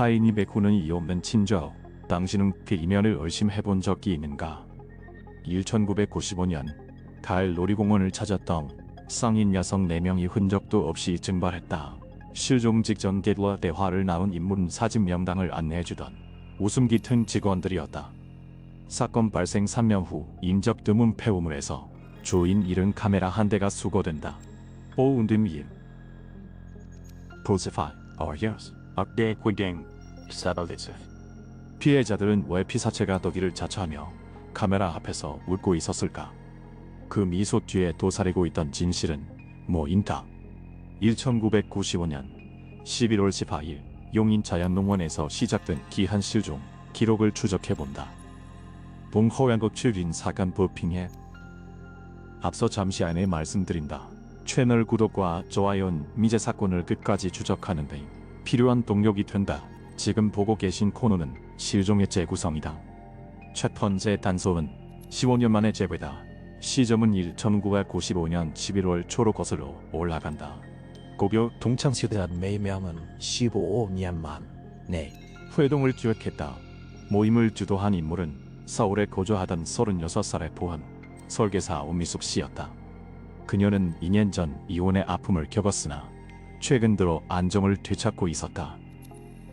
타인이 베푸는 이유 없는 친절. 당신은 그 이면을 의심해본 적이 있는가? 1995년 가을 놀이공원을 찾았던 성인 여성 4명이 흔적도 없이 증발했다. 실종 직전 겟과 대화를 나눈 인물은 사진 명당을 안내해주던 웃음 깃든 직원들이었다. 사건 발생 3년 후 인적 드문 폐우물에서 주인 잃은 카메라 한 대가 수거된다. 오운드미인 Crucify or yes, update within Saturdays. 피해자들은 왜 피사체가 더 길을 자처하며 카메라 앞에서 웃고 있었을까? 그 미소 뒤에 도사리고 있던 진실은 뭐인가? 1995년 11월 18일 용인 자연농원에서 시작된 기한 실종 기록을 추적해본다. 봉호양국 출인 사건 브리핑에 앞서 잠시 안에 말씀드린다. 채널 구독과 좋아요는 미제 사건을 끝까지 추적하는 데 필요한 동력이 된다. 지금 보고 계신 코너는 실종의 재구성이다. 첫 번째 단서는 15년 만에 재배다. 시점은 1995년 11월 초로 거슬러 올라간다. 고교 동창시대한 매명은 15년 만. 네. 회동을 기획했다. 모임을 주도한 인물은 서울에 거주하던 36살의 보안 설계사 오미숙 씨였다. 그녀는 2년 전 이혼의 아픔을 겪었으나 최근 들어 안정을 되찾고 있었다.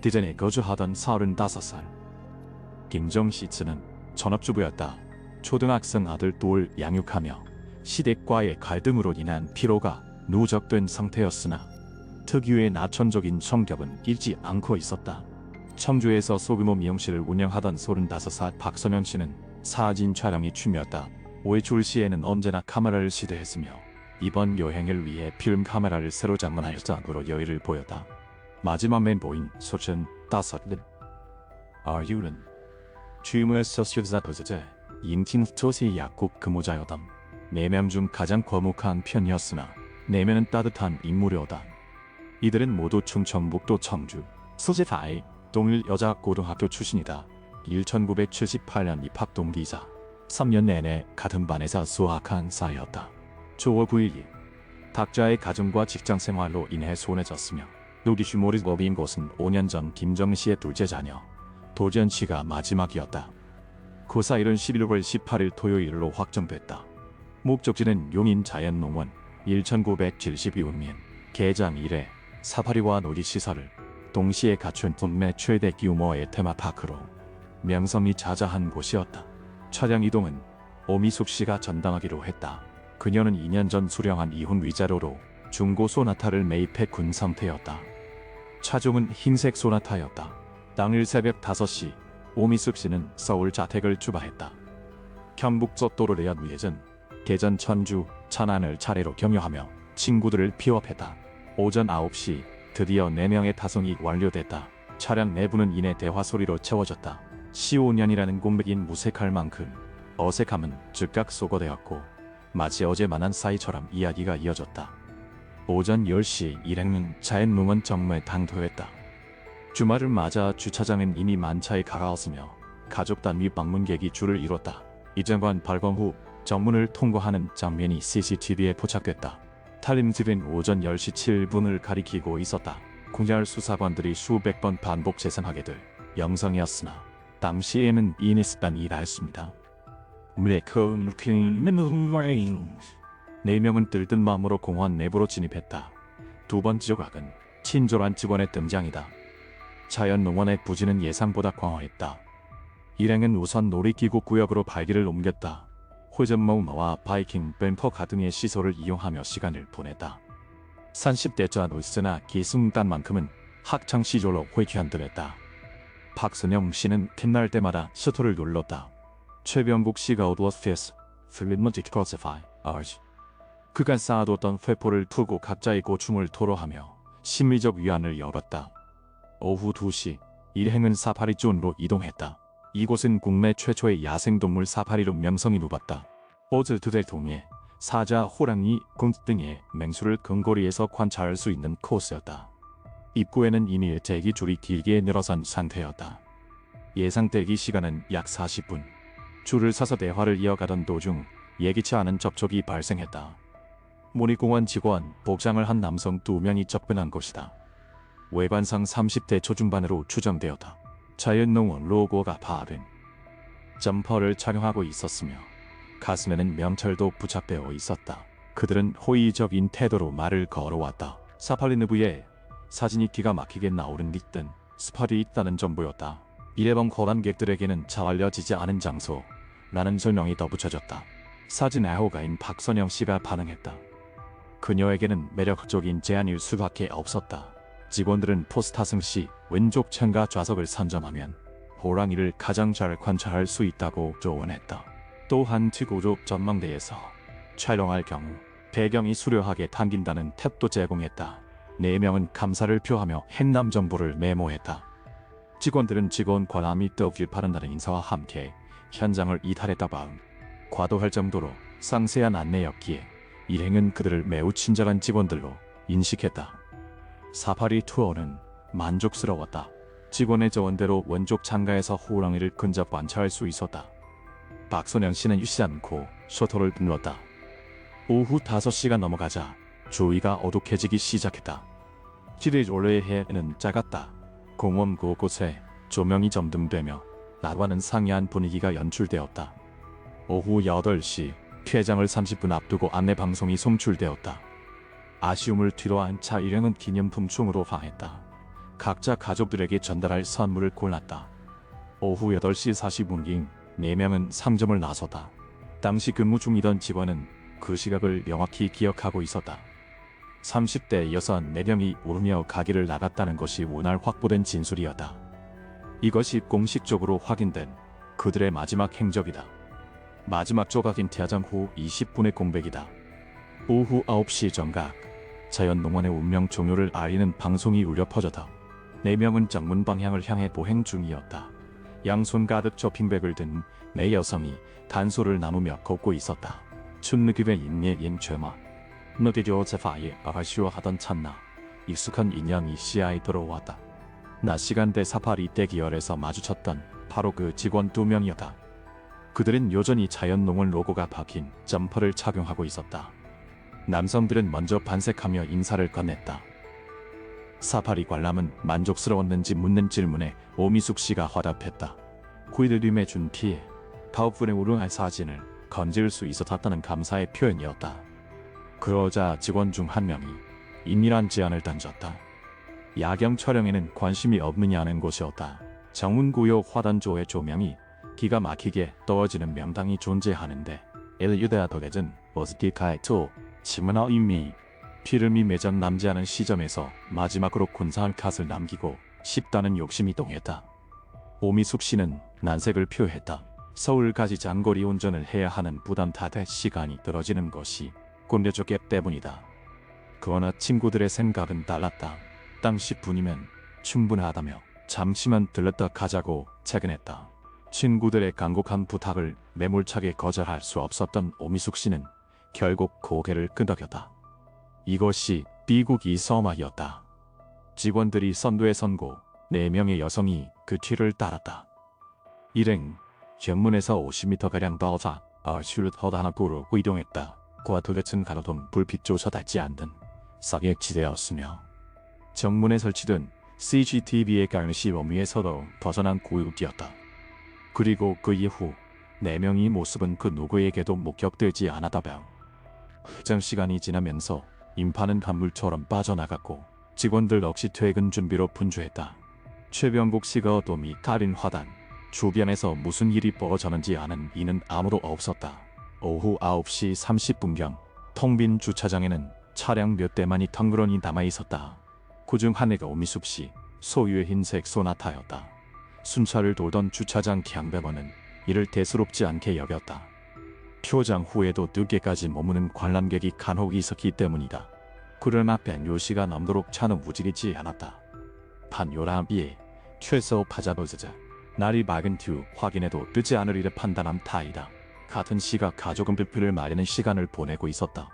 대전에 거주하던 35살 김정씨 씨는 전업주부였다. 초등학생 아들 둘 양육하며 시댁과의 갈등으로 인한 피로가 누적된 상태였으나 특유의 나천적인 성격은 잃지 않고 있었다. 청주에서 소규모 미용실을 운영하던 35살 박선영 씨는 사진 촬영이 취미였다. 외출 시에는 언제나 카메라를 시도했으며 이번 여행을 위해 필름 카메라를 새로 장만할 정도로 여유를 보였다. 마지막 멤버인 소천 5살 아유는 취무에서 수사 도저제 인팅 조시 약국 근무자였다. 4명 중 가장 거묵한 편이었으나 내면은 따뜻한 인물이었다. 이들은 모두 충청북도 청주 소재파의 동일 여자 고등학교 출신이다. 1978년 입학 동기자. 3년 내내 같은 반에서 수학한 사이였다. 조어 9일 각자의 가정과 직장 생활로 인해 소원해졌으며 노디슈모리 법인 곳은 5년 전 김정씨의 둘째 자녀 도전 씨가 마지막이었다. 그 사일은 11월 18일 토요일로 확정됐다. 목적지는 용인 자연농원 1972년 개장 이래 사파리와 놀이시설을 동시에 갖춘 국내 최대 규모의 테마파크로 명성이 자자한 곳이었다. 차량 이동은 오미숙 씨가 전담하기로 했다. 그녀는 2년 전 수령한 이혼 위자료로 중고 소나타를 매입해 군 상태였다. 차종은 흰색 소나타였다. 당일 새벽 5시 오미숙 씨는 서울 자택을 출발했다. 경북고속도로를 위한 우회전, 대전, 천주, 천안을 차례로 경유하며 친구들을 픽업했다. 오전 9시 드디어 4명의 타송이 완료됐다. 차량 내부는 이내 대화 소리로 채워졌다. 15년이라는 공백인 무색할 만큼 어색함은 즉각 소거되었고 마치 어제 만난 사이처럼 이야기가 이어졌다. 오전 10시 일행은 자연농원 정문에 당도했다. 주말을 맞아 주차장은 이미 만차에 가까웠으며 가족 단위 방문객이 줄을 이뤘다. 이장관 발광 후 정문을 통과하는 장면이 CCTV에 포착됐다. 탈림집은 오전 10시 7분을 가리키고 있었다. 공잘 수사관들이 수백 번 반복 재생하게 될 영상이었으나 당시에는 이니스단이 일했습니다. 4명은 들뜬 마음으로 공원 내부로 진입했다. 두 번째 조각은 친절한 직원의 등장이다. 자연농원의 부지는 예상보다 광활했다. 일행은 우선 놀이기구 구역으로 발길을 옮겼다. 회전목마와 바이킹, 뱀퍼카 등의 시설을 이용하며 시간을 보냈다. 30대자 놀스나 기승단만큼은 학창시절로 회귀한들했다. 박선영 씨는 틈날 때마다 셔터를 눌렀다. 최병국 씨가 어두웠스트레스, 필름머지 크로스파이, 아지. 그간 쌓아뒀던 회포를 풀고 각자의 고충을 토로하며 심리적 위안을 열었다. 오후 2시, 일행은 사파리 존으로 이동했다. 이곳은 국내 최초의 야생동물 사파리로 명성이 높았다. 버즈들을 통해 사자, 호랑이, 곰 등의 맹수를 근거리에서 관찰할 수 있는 코스였다. 입구에는 이미 대기줄이 길게 늘어선 상태였다. 예상 대기 시간은 약 40분. 줄을 서서 대화를 이어가던 도중 예기치 않은 접촉이 발생했다. 모리공원 직원, 복장을 한 남성 2명이 접근한 것이다. 외관상 30대 초중반으로 추정되었다. 자연농원 로고가 바른 점퍼를 착용하고 있었으며 가슴에는 명찰도 부착되어 있었다. 그들은 호의적인 태도로 말을 걸어왔다. 사팔리누브에 사진이 기가 막히게 나오는 듯 스팟이 있다는 정보였다. 일회번 관람객들에게는 잘 알려지지 않은 장소라는 설명이 덧붙여졌다. 사진 애호가인 박선영 씨가 반응했다. 그녀에게는 매력적인 제안일 수밖에 없었다. 직원들은 포스타승 시 왼쪽 창가 좌석을 선점하면 호랑이를 가장 잘 관찰할 수 있다고 조언했다. 또한 지구적 전망대에서 촬영할 경우 배경이 수려하게 당긴다는 탭도 제공했다. 4명은 감사를 표하며 행남 정보를 메모했다. 직원들은 직원 관람이 뜨길 바란다는 인사와 함께 현장을 이탈했다바 과도할 정도로 상세한 안내였기에 일행은 그들을 매우 친절한 직원들로 인식했다. 사파리 투어는 만족스러웠다. 직원의 조언대로 왼쪽 창가에서 호랑이를 근접 관찰할 수 있었다. 박선영 씨는 쉬지 않고 셔터를 눌렀다. 오후 5시가 넘어가자 주위가 어둑해지기 시작했다. 지리 올해의 해는 작았다. 공원 곳곳에 조명이 점등되며 낮과는 상이한 분위기가 연출되었다. 오후 8시 퇴장을 30분 앞두고 안내방송이 송출되었다. 아쉬움을 뒤로한 차 일행은 기념품 충으로 방했다. 각자 가족들에게 전달할 선물을 골랐다. 오후 8시 40분경 4명은 상점을 나섰다. 당시 근무 중이던 직원은 그 시각을 명확히 기억하고 있었다. 30대 여성 4명이 울으며 가게를 나갔다는 것이 오날 확보된 진술이었다. 이것이 공식적으로 확인된 그들의 마지막 행적이다. 마지막 조각인 퇴장 후 20분의 공백이다. 오후 9시 정각 자연농원의 운명 종료를 알리는 방송이 울려 퍼졌다. 4명은 정문 방향을 향해 보행 중이었다. 양손 가득 쇼핑백을 든 4여성이 단소를 나누며 걷고 있었다. 춘느급의 인예인 죄마 너디죠 제파에 아쉬워하던 찰나 익숙한 인형이 시야에 들어왔다. 낮 시간대 사파리 대기열에서 마주쳤던 바로 그 직원 2명이었다. 그들은 여전히 자연농원 로고가 박힌 점퍼를 착용하고 있었다. 남성들은 먼저 반색하며 인사를 건넸다. 사파리 관람은 만족스러웠는지 묻는 질문에 오미숙 씨가 화답했다. 구이드림의 준 피해 파워풀의 우롱한 사진을 건질 수 있었다는 감사의 표현이었다. 그러자 직원 중 한 명이 임밀한 제안을 던졌다. 야경 촬영에는 관심이 없느냐는 것이었다. 정문구역 화단조의 조명이 기가 막히게 떠어지는 명당이 존재하는데 엘유대아 덕에는 버스티카에토 치문화 이미 피름이 매장 남지 않은 시점에서 마지막으로 군사한 컷을 남기고 싶다는 욕심이 동했다. 오미숙 씨는 난색을 표했다. 서울까지 장거리 운전을 해야 하는 부담 탓에 시간이 떨어지는 것이 꼰대적 갭 때문이다. 그러나 친구들의 생각은 달랐다. 당시 분이면 충분하다며 잠시만 들렀다 가자고 채근했다. 친구들의 간곡한 부탁을 매몰차게 거절할 수 없었던 오미숙 씨는 결국 고개를 끄덕였다. 이것이 비국이 서마이었다. 직원들이 선두에 선고 4명의 여성이 그 뒤를 따랐다. 일행 정문에서 50m가량 떨어져 슈르터다나구로 이동했다. 그와 도대층 가로등 불빛조차 닿지 않는 사객지대였으며 정문에 설치된 CCTV의 감시 범위에서도 벗어난 고육지였다. 그리고 그 이후 4명의 모습은 그 누구에게도 목격되지 않았다며 흑장 시간이 지나면서 인파는 간물처럼 빠져나갔고 직원들 역시 퇴근 준비로 분주했다. 최병국 씨가 어둠이 가린 화단 주변에서 무슨 일이 벌어졌는지 아는 이는 아무도 없었다. 오후 9시 30분경 텅 빈 주차장에는 차량 몇 대만이 덩그러니 남아있었다. 그중 한 대가 오미숙 씨 소유의 흰색 소나타였다. 순찰을 돌던 주차장 경비원은 이를 대수롭지 않게 여겼다. 표장 후에도 늦게까지 머무는 관람객이 간혹 있었기 때문이다. 그러나 벤요시가 넘도록 차는 움직이지 않았다. 반 11시에 최소 파자노즈자 날이 맑은 뒤 확인해도 늦지 않으리라 판단한 타이다. 같은 시각 가족은 뷔페를 마련한 시간을 보내고 있었다.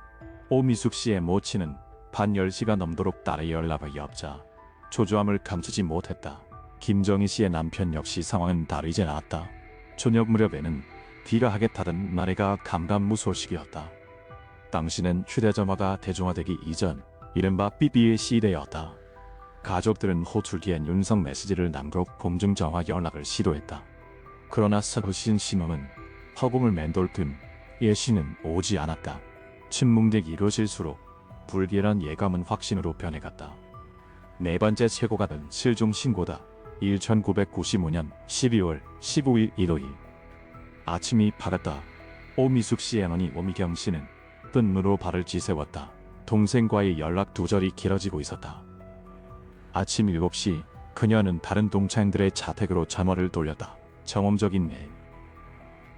오미숙 씨의 모친은 반 10시가 넘도록 딸의 연락이 없자 초조함을 감추지 못했다. 김정희 씨의 남편 역시 상황은 다르지 않았다. 저녁 무렵에는 비가 하겠다던 날이가 감감무소식이었다. 당시는 휴대전화가 대중화되기 이전 이른바 BB의 시대였다. 가족들은 호출기엔 윤석 메시지를 남기고 공중전화 연락을 시도했다. 그러나 서신 신호는 허공을 맴돌 틈 예시는 오지 않았다. 침묵이 이루어질수록 불길한 예감은 확신으로 변해갔다. 네 번째 최고가 된 실종 신고다. 1995년 12월 15일 일요일 아침이 밝았다. 오미숙 씨의 어머니 오미경 씨는 뜬 눈으로 발을 지새웠다. 동생과의 연락 두절이 길어지고 있었다. 아침 7시 그녀는 다른 동창들의 자택으로 전화를 돌렸다. 정엄적인 내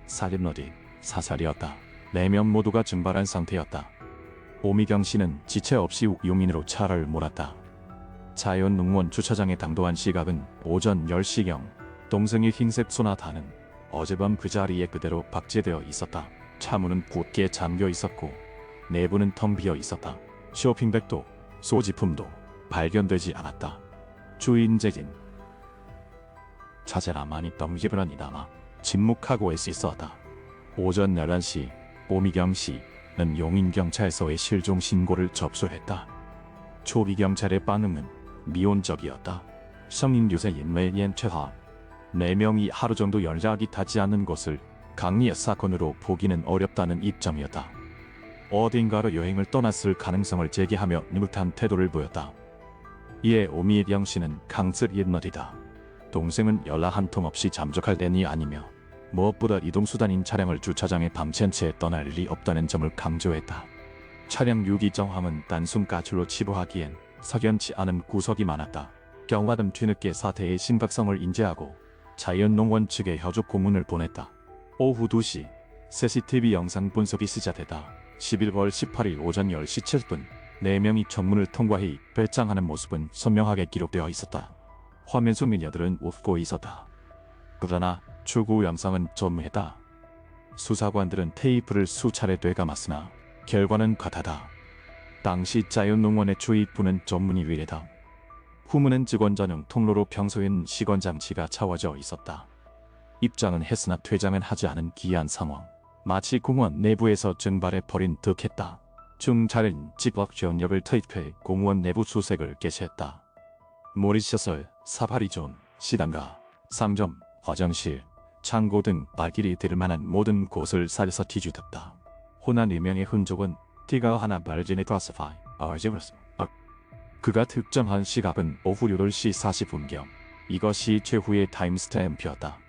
살인너리 사살이었다. 4명 모두가 증발한 상태였다. 오미경 씨는 지체 없이 용인으로 차를 몰았다. 자연농원 주차장에 당도한 시각은 오전 10시경. 동생이 흰색 소나타는 어젯밤 그 자리에 그대로 박제되어 있었다. 차문은 굳게 잠겨 있었고 내부는 텅 비어 있었다. 쇼핑백도 소지품도 발견되지 않았다. 주인재진 자세라만이 덤기브라니 남아 침묵하고 있었다. 오전 11시 오미경 씨는 용인경찰서에 실종 신고를 접수했다. 초비경찰의 반응은 미온적이었다. 성인 유세 인매엔 최하 4명이 하루 정도 연락이 닿지 않는 것을 강리의 사건으로 보기는 어렵다는 입장이었다. 어딘가로 여행을 떠났을 가능성을 제기하며 느긋한 태도를 보였다. 이에 오미경 씨는 강슬 옛날이다. 동생은 연락 한 통 없이 잠적할 때니 아니며 무엇보다 이동수단인 차량을 주차장에 방치한 채 떠날 일이 없다는 점을 강조했다. 차량 유기정함은 단순 가출로 치부하기엔 석연치 않은 구석이 많았다. 경화등 뒤늦게 사태의 심각성을 인지하고 자연농원 측에 협조 공문을 보냈다. 오후 2시 CCTV 영상 분석이 시작됐다. 11월 18일 오전 10시 7분 4명이 정문을 통과해 배짱하는 모습은 선명하게 기록되어 있었다. 화면 속 미녀들은 웃고 있었다. 그러나 추구 영상은 전무했다. 수사관들은 테이프를 수차례 되감았으나 결과는 같았다. 당시 자연농원의 주입부는 전문이 위례다. 후문은 직원 전용 통로로 평소엔 시건 장치가 차워져 있었다. 입장은 했으나 퇴장은 하지 않은 기이한 상황. 마치 공무원 내부에서 증발해 버린 듯했다. 중차는 직업 전역을 투입해 공무원 내부 수색을 개시했다. 모리셔설, 사파리존, 시단가, 상점, 화장실, 창고 등 발길이 들만한 모든 곳을 살서 뒤죽였다. 호난 의명의 흔적은 티가 하나 발진해 클래시파이 알지브였습니다. 그가 특정한 시각은 오후 8시 40분경. 이것이 최후의 타임스탬프였다.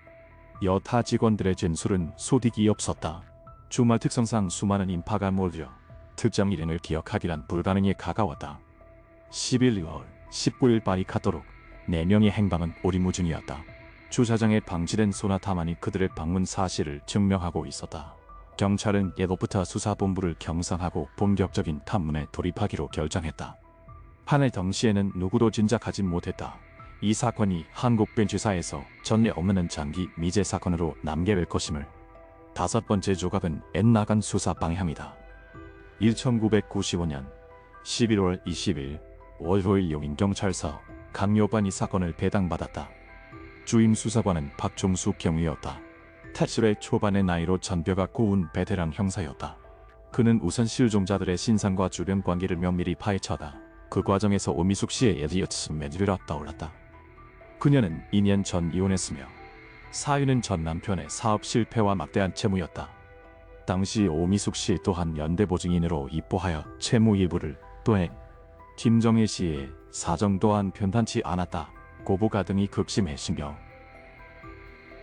여타 직원들의 진술은 소득이 없었다. 주말 특성상 수많은 인파가 몰려 특정 일행을 기억하기란 불가능에 가까웠다. 11월 19일 밤이 갔도록 4명의 행방은 오리무중이었다. 주차장에 방치된 소나타만이 그들의 방문 사실을 증명하고 있었다. 경찰은 예로부터 수사본부를 경상하고 본격적인 탐문에 돌입하기로 결정했다. 판을 당시에는 누구도 짐작하지 못했다. 이 사건이 한국 벤치사에서 전례 없는 장기 미제 사건으로 남게될 것임을. 5번째 조각은 앤나간 수사 방향이다. 1995년 11월 20일 월요일 용인경찰서 강요반이 사건을 배당받았다. 주임 수사관은 박종수 경위였다. 탈출의 초반의 나이로 전뼈가 고운 베테랑 형사였다. 그는 우선 실종자들의 신상과 주변 관계를 면밀히 파헤쳐다. 그 과정에서 오미숙 씨의 에디어츠 메디가 떠올랐다. 그녀는 2년 전 이혼했으며 사유는 전 남편의 사업 실패와 막대한 채무였다. 당시 오미숙 씨 또한 연대보증인으로 입보하여 채무 일부를 또해 김정일 씨의 사정 또한 편탄치 않았다. 고부 가등이 극심해지며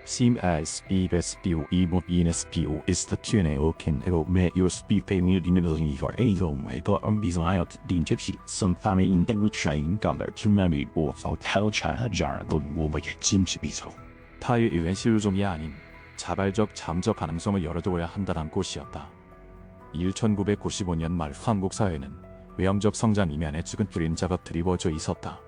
CMSBSBO ESPO is the tune can med just be paying in for a home but on these out the gypsy some family in the chain gather to maybe or for tell child jar the woman seems to be so. 타의 의외 실종이 아닌 자발적 잠적 가능성을 열어두어야 한다는 곳이었다. 1995년 말 한국 사회는 외형적 성장 이면에 죽은 그림자가 드리워져 있었다.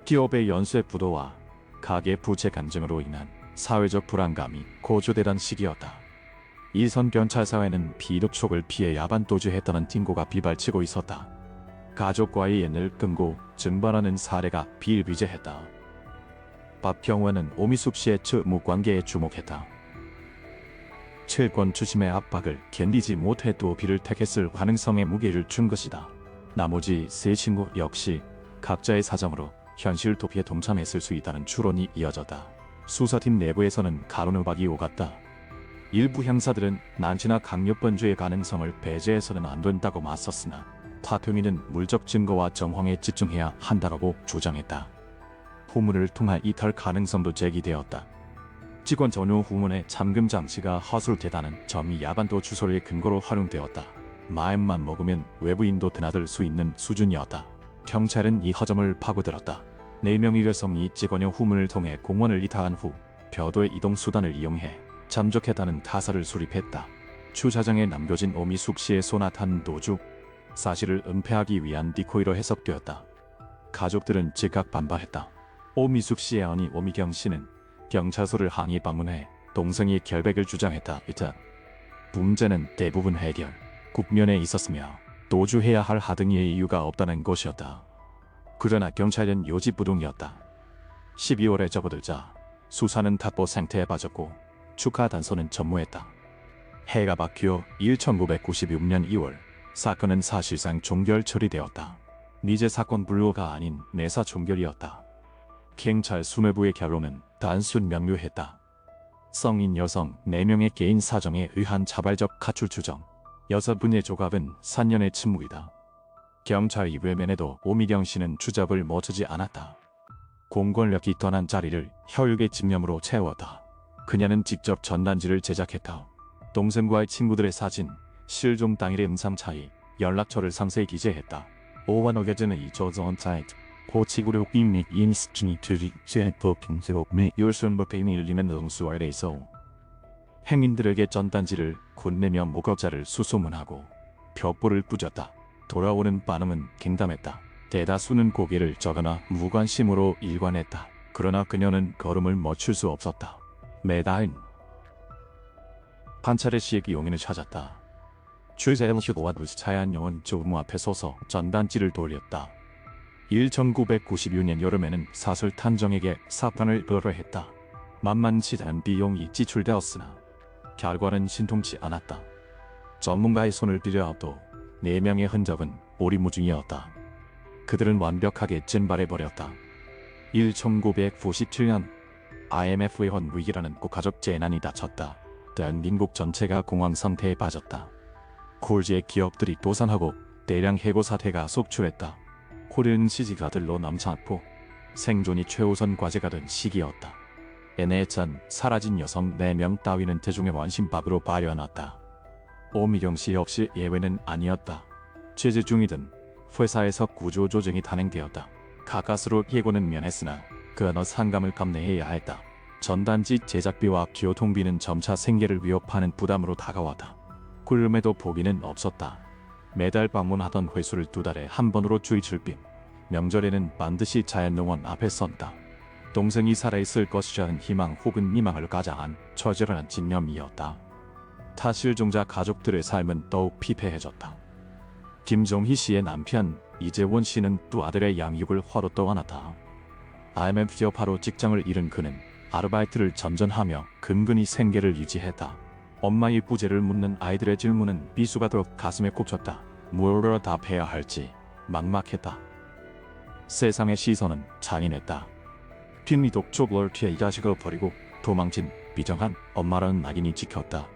기업의 연쇄 부도와 가계 부채 간증으로 인한 사회적 불안감이 고조되던 시기였다. 일선 경찰사회는 비독촉을 피해 야반도주했다는 징고가 비발치고 있었다. 가족과의 연을 끊고 증발하는 사례가 비일비재했다. 박 경원은 오미숙 씨의 채무 관계에 주목했다. 채권 추심의 압박을 견디지 못해 도비를 택했을 가능성에 무게를 준 것이다. 나머지 세 친구 역시 각자의 사정으로 현실 도피에 동참했을 수 있다는 추론이 이어졌다. 수사팀 내부에서는 가론우박이 오갔다. 일부 형사들은 난치나 강력범죄의 가능성을 배제해서는 안 된다고 맞섰으나 파평이는 물적 증거와 정황에 집중해야 한다고 주장했다. 후문을 통한 이탈 가능성도 제기되었다. 직원 전용 후문의 잠금 장치가 허술되다는 점이 야반도 주소의 근거로 활용되었다. 마음만 먹으면 외부인도 드나들 수 있는 수준이었다. 경찰은 이 허점을 파고들었다. 4명의 여성이 직원용 후문을 통해 공원을 이탈한 후 벼도의 이동 수단을 이용해 잠적했다는 타사를 수립했다. 주차장에 남겨진 오미숙 씨의 소나탄 도주, 사실을 은폐하기 위한 디코이로 해석되었다. 가족들은 즉각 반발했다. 오미숙 씨의 언니 오미경 씨는 경찰서를 항의 방문해 동생이 결백을 주장했다. 이때 문제는 대부분 해결 국면에 있었으며 도주해야 할 하등의 이유가 없다는 것이었다. 그러나 경찰은 요지부동이었다. 12월에 접어들자 수사는 답보 상태에 빠졌고 축하 단서는 전무했다. 해가 바뀌어 1996년 2월 사건은 사실상 종결 처리되었다. 미제 사건 분류가 아닌 내사 종결이었다. 경찰 수뇌부의 결론은 단순 명료했다. 성인 여성 4명의 개인 사정에 의한 자발적 가출 추정, 6분의 조갑은 3년의 침묵이다. 경찰이 외면해도 오미경 씨는 추잡을 멈추지 않았다. 공권력이 떠난 자리를 혈육의 집념으로 채웠다. 그녀는 직접 전단지를 제작했다. 동생과의 친구들의 사진, 실종 당일의 음성 차이, 연락처를 상세히 기재했다. 오원어게즈는 이 조선사이트 고치구려 및 인스트니 트리 제포 평세로 매 요순법에 밀리는 응수아래에서 행인들에게 전단지를 건네며 목격자를 수소문하고 벽보를 뿌렸다. 돌아오는 반응은 갱담했다. 대다수는 고개를 저거나 무관심으로 일관했다. 그러나 그녀는 걸음을 멈출 수 없었다. 매달 판차례식 용인을 찾았다. 주제음식과 부스차얀 영은 조무 앞에 서서 전단지를 돌렸다. 1996년 여름에는 사설 탐정에게 사건을 의뢰했다. 만만치 않은 비용이 지출되었으나 결과는 신통치 않았다. 전문가의 손을 빌려도 4명의 흔적은 오리무중이었다. 그들은 완벽하게 증발해버렸다. 1997년 IMF의 위기라는 국가적 재난이 닥쳤다. 대한민국 전체가 공황 상태에 빠졌다. 콜지의 기업들이 도산하고 대량 해고 사태가 속출했다. 코리안 시지가들로 남사포 생존이 최우선 과제가 된 시기였다. 애내찬 사라진 여성 4명 따위는 대중의 원심밥으로 발려놨다. 오미경 씨 역시 예외는 아니었다. 취재 중이던 회사에서 구조조정이 단행되었다. 가까스로 해고는 면했으나 그 어느 상감을 감내해야 했다. 전단지 제작비와 교통비는 점차 생계를 위협하는 부담으로 다가왔다. 그럼에도 포기는 없었다. 매달 방문하던 회수를 2달에 한 번으로 줄일 뿐 명절에는 반드시 자연농원 앞에 선다. 동생이 살아있을 것이라는 희망 혹은 미망을 가장한 처절한 집념이었다. 타실종자 가족들의 삶은 더욱 피폐해졌다. 김종희 씨의 남편 이재원 씨는 두 아들의 양육을 화로 떠안았다. IMF 여파로 직장을 잃은 그는 아르바이트를 전전하며 근근히 생계를 유지했다. 엄마의 부재를 묻는 아이들의 질문은 비수가 더 가슴에 꽂혔다. 무엇을 답해야 할지 막막했다. 세상의 시선은 잔인했다. 핀이 독촉을 취해 자식을 버리고 도망친 비정한 엄마라는 낙인이 찍혔다.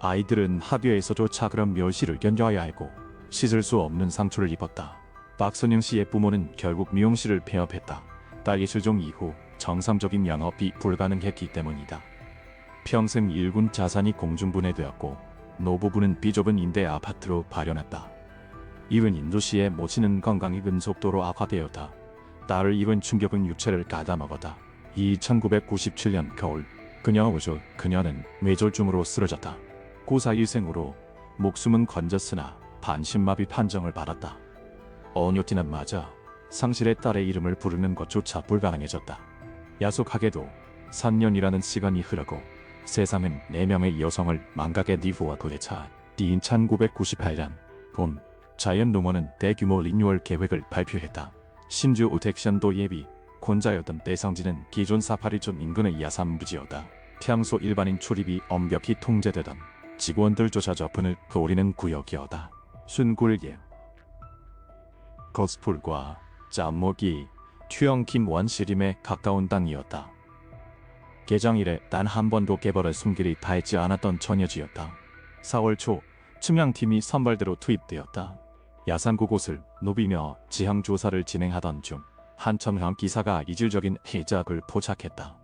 아이들은 학교에서조차 그런 멸시를 견뎌야 했고 씻을 수 없는 상처를 입었다. 박선영 씨의 부모는 결국 미용실을 폐업했다. 딸의 실종 이후 정상적인 영업이 불가능했기 때문이다. 평생 일군 자산이 공중분해되었고 노부부는 비좁은 임대 아파트로 발현했다. 이은 인도씨의 모친은 건강이 급속도로 악화되었다. 딸을 입은 충격은 육체를 가다먹었다. 1997년 겨울 그녀는 뇌졸중으로 쓰러졌다. 고사일생으로 목숨은 건졌으나 반신마비 판정을 받았다. 어뇨티는 맞아 상실의 딸의 이름을 부르는 것조차 불가능해졌다. 야속하게도 3년이라는 시간이 흐르고 세상은 4명의 여성을 망각의 니후와 도대차 1998년 봄 자연농원은 대규모 리뉴얼 계획을 발표했다. 신주 우택션도 예비 혼자였던 대성지는 기존 사파리촌 인근의 야산부지였다. 평소 일반인 출입이 엄격히 통제되던 직원들조차 접근을 거리는 구역이었다. 순굴예, 거스풀과 짬목이 투영 김원시림에 가까운 땅이었다. 개장 이래 단 한 번도 개벌을 숨길이 닿지 않았던 처녀지였다. 4월 초 측량팀이 선발대로 투입되었다. 야산 곳곳을 누비며 지형 조사를 진행하던 중 한첨형 기사가 이질적인 해작을 포착했다.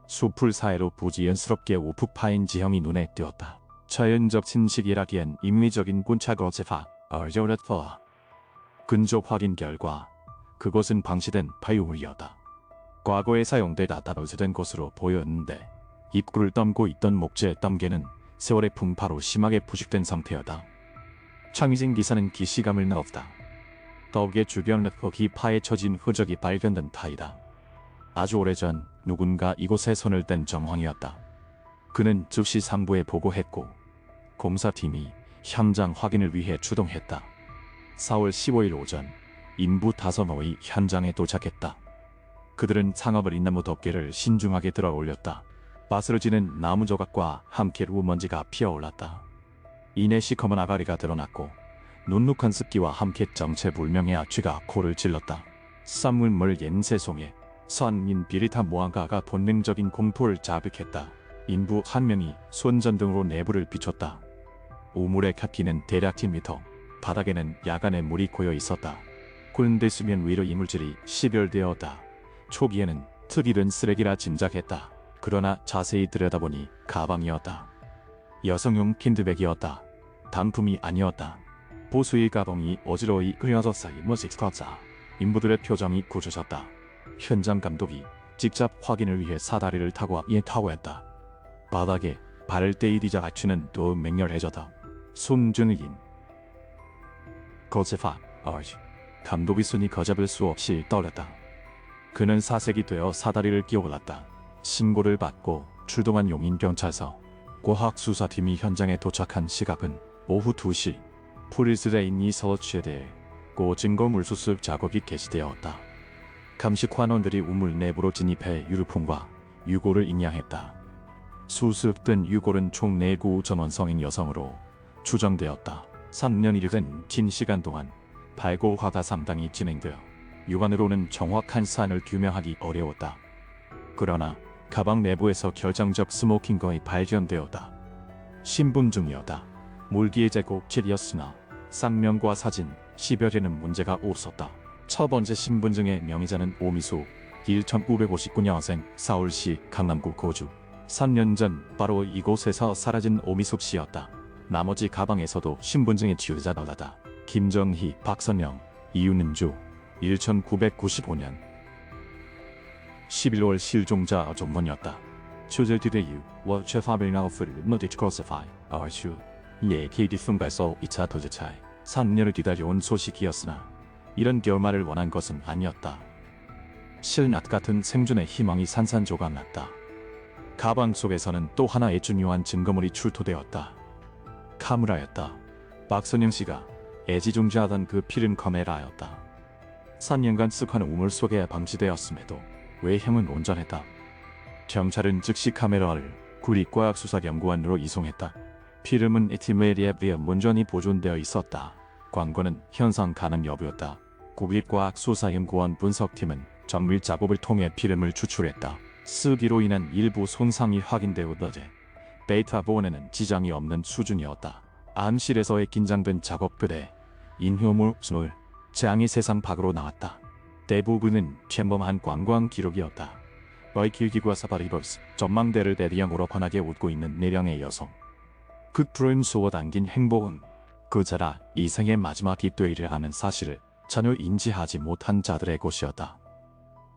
숲풀 사이로 부지연스럽게 우푹 파인 지형이 눈에 띄었다. 자연적 침식이라기엔 인위적인 군착거제파 어저렛퍼. 근접 확인 결과 그곳은 방치된 바위물이었다. 과거에 사용되다 다뤄지된 것으로 보였는데 입구를 덮고 있던 목재 덤개는 세월의 풍파로 심하게 부식된 상태였다. 창의진 기사는 기시감을 넣었다. 덕의 주변 흙이 파헤쳐진 흔적이 발견된 타이다. 아주 오래전 누군가 이곳에 손을 댄 정황이었다. 그는 즉시 상부에 보고했고 공사팀이 현장 확인을 위해 출동했다. 4월 15일 오전 인부 5명이 현장에 도착했다. 그들은 상업을 인나무 덮개를 신중하게 들어 올렸다. 바스러지는 나무 조각과 함께 루먼지가 피어올랐다. 이내 시커먼 아가리가 드러났고 눅눅한 습기와 함께 정체불명의 악취가 코를 찔렀다. 쌈물물 옌세송에 선인 비릿한 무언가가 본능적인 공포를 자극했다. 인부 한 명이 손전등으로 내부를 비췄다. 우물의 캅기는 대략 10m, 바닥에는 야간에 물이 고여 있었다. 그런데 수면 위로 이물질이 시별되었다. 초기에는 특이른 쓰레기라 짐작했다. 그러나 자세히 들여다보니 가방이었다. 여성용 킨드백이었다. 단품이 아니었다. 보수의 가방이 어지러이 그려졌어. 멋있었다. 인부들의 표정이 굳어졌다. 현장 감독이 직접 확인을 위해 사다리를 타고 타고했다. 바닥에 발을 떼이디자 악취는 또 맹렬해졌다. 손준익인 거제파 어지. 감독의 손이 거잡을 수 없이 떨렸다. 그는 사색이 되어 사다리를 끼어올랐다. 신고를 받고 출동한 용인경찰서 과학수사팀이 현장에 도착한 시각은 오후 2시. 프리스레인이 설치돼 고 증거물수습 작업이 개시되었다. 감식관원들이 우물 내부로 진입해 유류품과 유골을 인양했다. 수습된 유골은 총 4구 전원 성인 여성으로 추정되었다. 3년이 된 긴 시간 동안 발굴 화가 상당히 진행되어 육안으로는 정확한 사안을 규명하기 어려웠다. 그러나 가방 내부에서 결정적 스모킹건이 발견되었다. 신분증이었다. 물기의 제곡질이었으나 쌍명과 사진, 시별에는 문제가 없었다. 첫 번째 신분증의 명의자는 오미수, 1959년생 서울시 강남구 거주. 3년 전 바로 이곳에서 사라진 오미숙 씨였다. 나머지 가방에서도 신분증의 취유자가 나다. 김정희, 박선영, 이윤은주, 1995년 11월 실종자 전문이었다. 추절디대유 워체파벨나우프를 노디크로스파이 어슈 예케이디 순발서 2차 도제차에 3년을 기다려온 소식이었으나 이런 결말을 원한 것은 아니었다. 실낫 같은 생존의 희망이 산산조각났다. 가방 속에서는 또 하나의 중요한 증거물이 출토되었다. 카메라였다. 박선영 씨가 애지중지하던 그 필름 카메라였다. 3년간 쓱한 우물 속에 방치되었음에도 외형은 온전했다. 경찰은 즉시 카메라를 국립과학수사연구원으로 이송했다. 필름은 에티메리에 비해 온전히 보존되어 있었다. 광고는 현상 가능 여부였다. 국립과학수사연구원 분석팀은 정밀 작업을 통해 필름을 추출했다. 쓰기로 인한 일부 손상이 확인되었는데 베이타 보온에는 지장이 없는 수준이었다. 암실에서의 긴장된 작업 끝에 인효물 술 재앙이 세상 밖으로 나왔다. 대부분은 평범한 관광 기록이었다. 바이킬기과 사파리버스 전망대를 대리형으로 환하게 웃고 있는 내령의 여성. 그 푸른 수어 담긴 행복은 그자라 이생의 마지막 깃도일을 하는 사실을 전혀 인지하지 못한 자들의 곳이었다.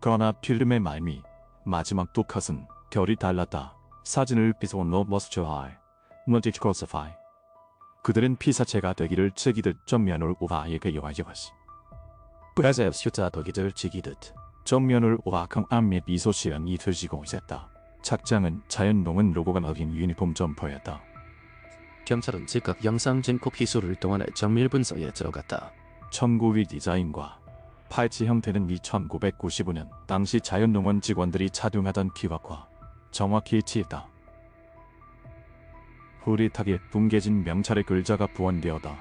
그러나 필름의 말미 마지막 두 컷은 결이 달랐다. 사진을 비속어로 머스처하이 머티크로스파이. 그들은 피사체가 되기를 즐기듯 전면을 우아하게 요하여왔시. 브라질 숫자 되기를 즐기듯 전면을 우아한 안면 미소시연이 들지고 있었다. 착장은 자연농은 로고가 넣인 유니폼 점퍼였다. 경찰은 즉각 영상 증거 기술을 동원해 정밀 분석에 들어갔다. 1900 디자인과 팔찌 형태는 1995년 당시 자연농원 직원들이 착용하던 기각과 정확히 일치했다. 흐릿하게 뭉개진 명찰의 글자가 부원되었다.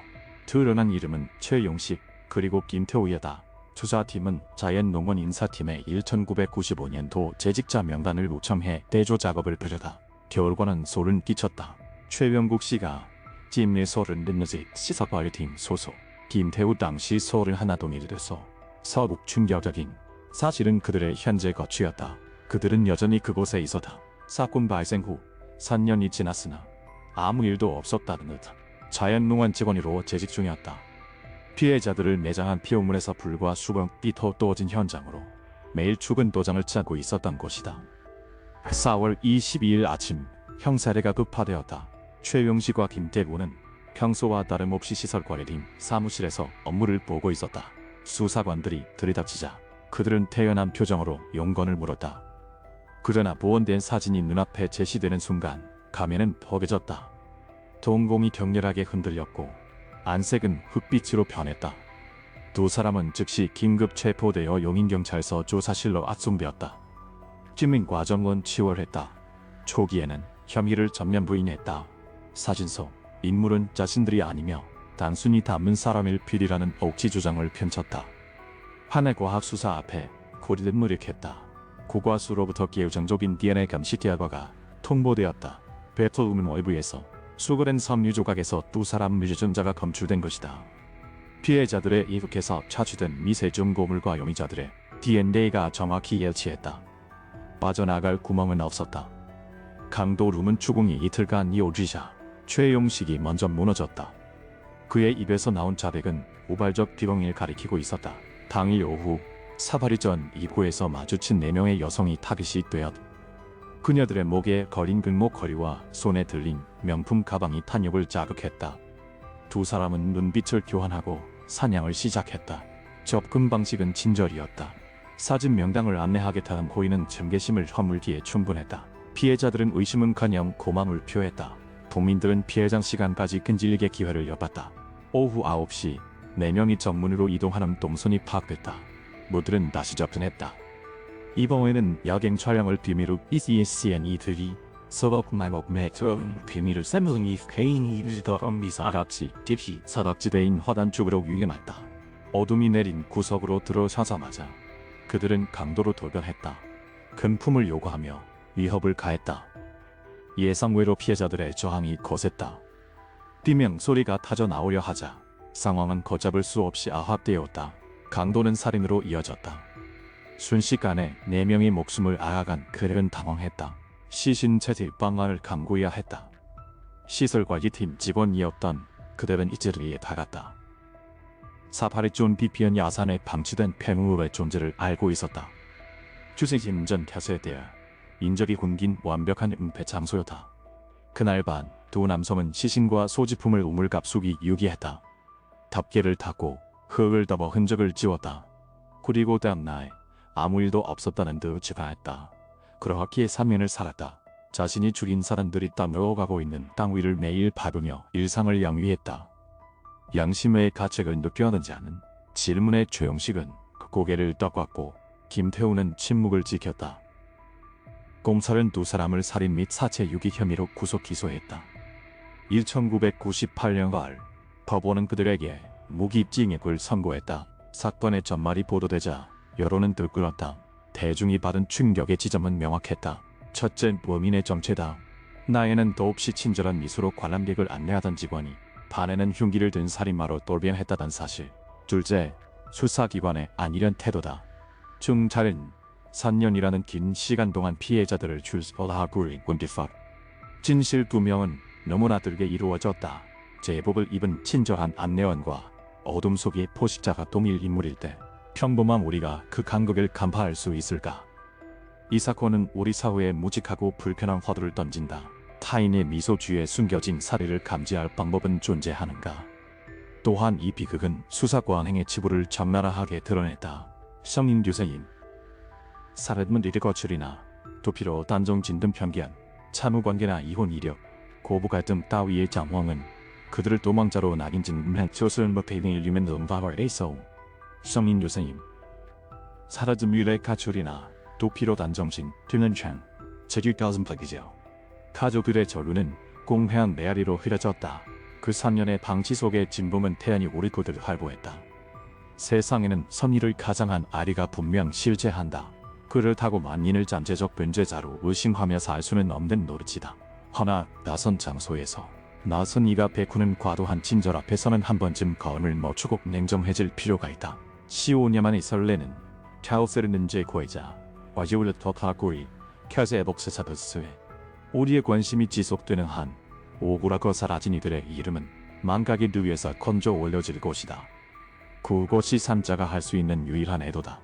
드러난 이름은 최용식 그리고 김태우였다. 조사팀은 자연농원 인사팀에 1995년도 재직자 명단을 요청해 대조 작업을 벌였다. 결과는 소름 끼쳤다. 최병국 씨가 팀내 34지 시사과외팀 소속, 김태우 당시 31 동일돼서 서북 충격적인 사실은 그들의 현재 거취였다. 그들은 여전히 그곳에 있었다. 사건 발생 후 3년이 지났으나 아무 일도 없었다는 듯 자연농원 직원으로 재직 중이었다. 피해자들을 매장한 피오물에서 불과 수백 피터 떨어진 현장으로 매일 죽은 도장을 짜고 있었던 곳이다. 4월 22일 아침 형사례가 급파되었다. 최용식과 김태구는 평소와 다름없이 시설관리팀 사무실에서 업무를 보고 있었다. 수사관들이 들이닥치자 그들은 태연한 표정으로 용건을 물었다. 그러나 보온된 사진이 눈앞에 제시되는 순간 가면은 벗겨졌다. 동공이 격렬하게 흔들렸고 안색은 흑빛으로 변했다. 두 사람은 즉시 긴급 체포되어 용인경찰서 조사실로 압송되었다. 증명 과정은 치월했다. 초기에는 혐의를 전면 부인했다. 사진 속 인물은 자신들이 아니며 단순히 닮은 사람일 필이라는 억지 주장을 펼쳤다. 한해 과학수사 앞에 고리를 무력했다. 국과수로부터 계정적인 DNA 감식 결과가 통보되었다. 배틀우먼 외부에서 수거된 섬유 조각에서 두 사람 유전자가 검출된 것이다. 피해자들의 이북에서 차취된 미세중 고물과 용의자들의 DNA가 정확히 일치했다. 빠져나갈 구멍은 없었다. 강도 루문 추궁이 이틀간 이어지자 최용식이 먼저 무너졌다. 그의 입에서 나온 자백은 우발적 비방을 가리키고 있었다. 당일 오후 사파리 전 입구에서 마주친 4명의 여성이 타깃이 되었다. 그녀들의 목에 걸린 금목걸이와 손에 들린 명품 가방이 탐욕을 자극했다. 두 사람은 눈빛을 교환하고 사냥을 시작했다. 접근 방식은 친절이었다. 사진 명당을 안내하겠다는 호의는 경계심을 허물기에 충분했다. 피해자들은 의심은커녕 고마움을 표했다. 동민들은 피해장 시간까지 끈질기게 기회를 엿봤다. 오후 9시 4명이 정문으로 이동하는 동선이 파악됐다. 모두는 다시 접근했다. 이번에는 야경 촬영을 비밀로 ECSN이들이 서버마법 맥트론 비밀을 샘물이 개인이 더럼 미사같이 딥시 사각지대인 화단 쪽으로 유행했다. 어둠이 내린 구석으로 들어서자마자 그들은 강도로 돌변했다. 금품을 요구하며 위협을 가했다. 예상외로 피해자들의 저항이 거셌다. 비명 소리가 터져 나오려 하자 상황은 걷잡을 수 없이 아합되었다. 강도는 살인으로 이어졌다. 순식간에 4명의 목숨을 앗아간 그들은 당황했다. 시신 채집 방안을 강구해야 했다. 시설관리팀 직원이었던 그들은 이제리에 달았다. 사파리 존 비피언 야산에 방치된 폐물의 존재를 알고 있었다. 주세진 전 탓에 대해 인적이 굶긴 완벽한 은폐 장소였다. 그날 밤 두 남성은 시신과 소지품을 우물갑수기 유기했다. 덮개를 닫고 흙을 덮어 흔적을 지웠다. 그리고 다음날 아무 일도 없었다는 듯 집안했다. 그렇기에 3년을 살았다. 자신이 죽인 사람들이 떠들어가고 있는 땅 위를 매일 밟으며 일상을 양위했다. 양심의 가책을 느껴하는지 않은 질문에 최용식은 고개를 떠갔고 김태우는 침묵을 지켰다. 검찰은 두 사람을 살인 및 사체 유기 혐의로 구속 기소했다. 1998년 가을 법원은 그들에게 무기징역을 선고했다. 사건의 전말이 보도되자 여론은 들끓었다. 대중이 받은 충격의 지점은 명확했다. 첫째, 범인의 정체다. 나에는 더없이 친절한 미소로 관람객을 안내하던 직원이 반에는 흉기를 든 살인마로 돌변했다던 사실. 둘째, 수사기관의 안일한 태도다. 중찰은 3년이라는 긴 시간 동안 피해자들을 출소하고 군디팍. 진실 규명은 너무나 들게 이루어졌다. 제복을 입은 친절한 안내원과 어둠 속의 포식자가 동일 인물일 때 평범한 우리가 그 간극을 간파할 수 있을까? 이 사건은 우리 사회에 무직하고 불편한 화두를 던진다. 타인의 미소주위에 숨겨진 사리를 감지할 방법은 존재하는가? 또한 이 비극은 수사관행의 치부를 적나라하게 드러냈다. 성인 유세인 살인문 일의 거출이나 도피로 단정 진등 편견, 차무관계나 이혼 이력, 고부 갈등 따위의 장황은 그들을 도망자로 낙인짓는 조선 법회의 유명 바바에서 성인 유세인 사라진 미래 가출이나 도피로 단정신 등은창 제주가슴 박이죠. 가족들의 전류는 공회한 메아리로 흐려졌다. 그 3년의 방치 속에 진범은 태연히 우리 고들을 할보했다. 세상에는 선의를 가장한 아리가 분명 실재한다. 그를 타고 만인을 잠재적 변제자로 의심하며 살 수는 없는 노릇이다. 허나 낯선 장소에서 낯선 이가 베푸는 과도한 친절 앞에서는 한 번쯤 걸음을 멈추고 냉정해질 필요가 있다. 15년만의 설레는 차오스르는 제 고의자 와지울레 터타고리 켜제 복세사드스에 우리의 관심이 지속되는 한 오구라고 사라진 이들의 이름은 망각의 류에서 건져 올려질 곳이다. 그곳이 산자가 할 수 있는 유일한 애도다.